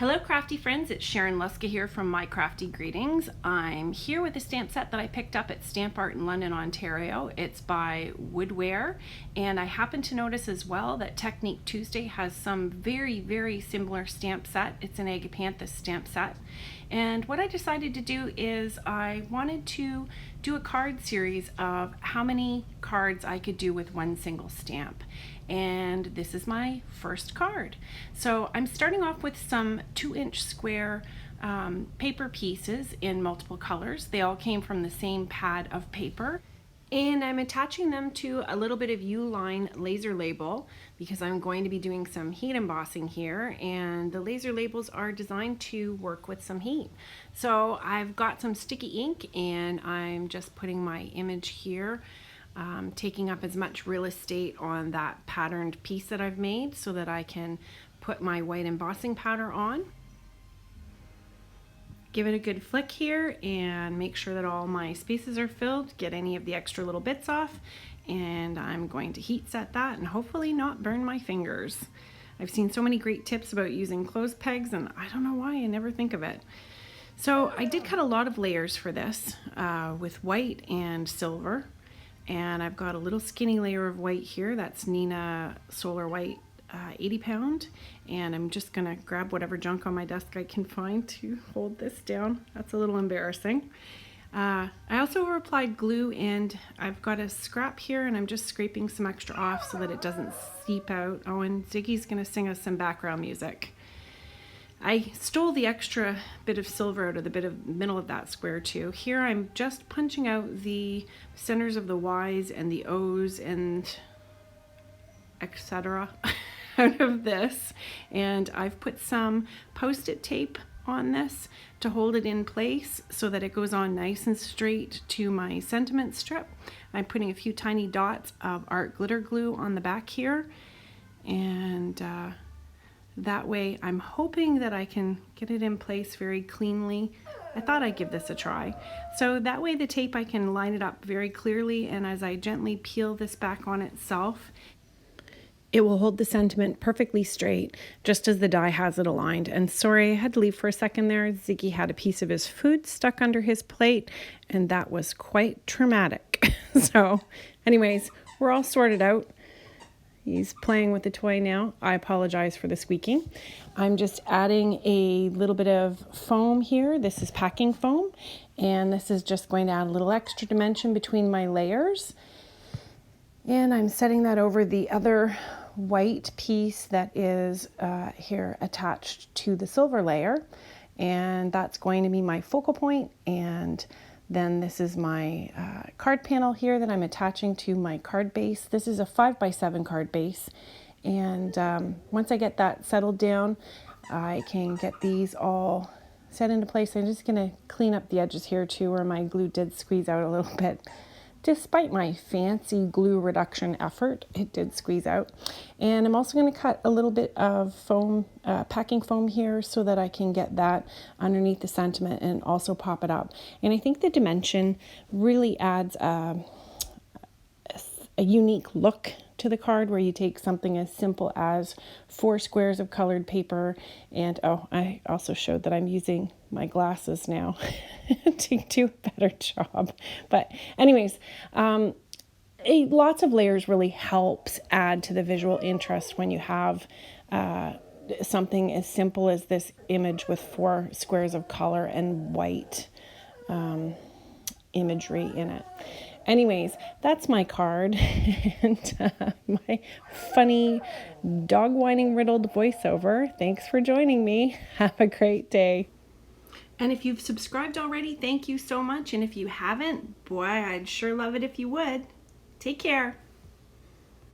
Hello crafty friends, it's Sharon Luska here from My Crafty Greetings. I'm here with a stamp set that I picked up at Stamp Art in London, Ontario. It's by Woodware, and I happen to notice as well that Technique Tuesday has some very similar stamp set. It's an Agapanthus stamp set. And what I decided to do is I wanted to do a card series of how many cards I could do with one single stamp. And this is my first card. So I'm starting off with some 2-inch square paper pieces in multiple colors. They all came from the same pad of paper. And I'm attaching them to a little bit of U-line laser label because I'm going to be doing some heat embossing here, and the laser labels are designed to work with some heat. So I've got some sticky ink and I'm just putting my image here, taking up as much real estate on that patterned piece that I've made so that I can put my white embossing powder on. Give it a good flick here and make sure that all my spaces are filled, get any of the extra little bits off, and I'm going to heat set that and hopefully not burn my fingers. I've seen so many great tips about using clothes pegs and I don't know why I never think of it. So I did cut a lot of layers for this with white and silver, and I've got a little skinny layer of white here. That's Neenah Solar White 80 pound, and I'm just gonna grab whatever junk on my desk I can find to hold this down. That's a little embarrassing. I also applied glue, and I've got a scrap here and I'm just scraping some extra off so that it doesn't seep out. Oh, and Ziggy's gonna sing us some background music. I stole the extra bit of silver out of the bit of middle of that square too. Here I'm just punching out the centers of the Y's and the O's and etc. out of this, and I've put some post-it tape on this to hold it in place so that it goes on nice and straight to my sentiment strip. I'm putting a few tiny dots of art glitter glue on the back here, and that way I'm hoping that I can get it in place very cleanly. I thought I'd give this a try. So that way the tape, I can line it up very clearly, and as I gently peel this back on itself, it will hold the sentiment perfectly straight, just as the die has it aligned. And sorry, I had to leave for a second there. Ziggy had a piece of his food stuck under his plate, and that was quite traumatic. So anyways, we're all sorted out. He's playing with the toy now. I apologize for the squeaking. I'm just adding a little bit of foam here. This is packing foam, and this is just going to add a little extra dimension between my layers. And I'm setting that over the other white piece that is here attached to the silver layer, and that's going to be my focal point. And then this is my card panel here that I'm attaching to my card base. This is a 5x7 card base, and once I get that settled down, I can get these all set into place. I'm just going to clean up the edges here too, where my glue did squeeze out a little bit. Despite my fancy glue reduction effort, it did squeeze out. And I'm also going to cut a little bit of foam, packing foam here, so that I can get that underneath the sentiment and also pop it up. And I think the dimension really adds a unique look to the card, where you take something as simple as 4 squares of colored paper, and oh, I also showed that I'm using my glasses now to do a better job. But anyways, lots of layers really helps add to the visual interest when you have something as simple as this image with 4 squares of color and white imagery in it. Anyways, that's my card and my funny dog whining riddled voiceover. Thanks for joining me. Have a great day. And if you've subscribed already, thank you so much. And if you haven't, boy, I'd sure love it if you would. Take care.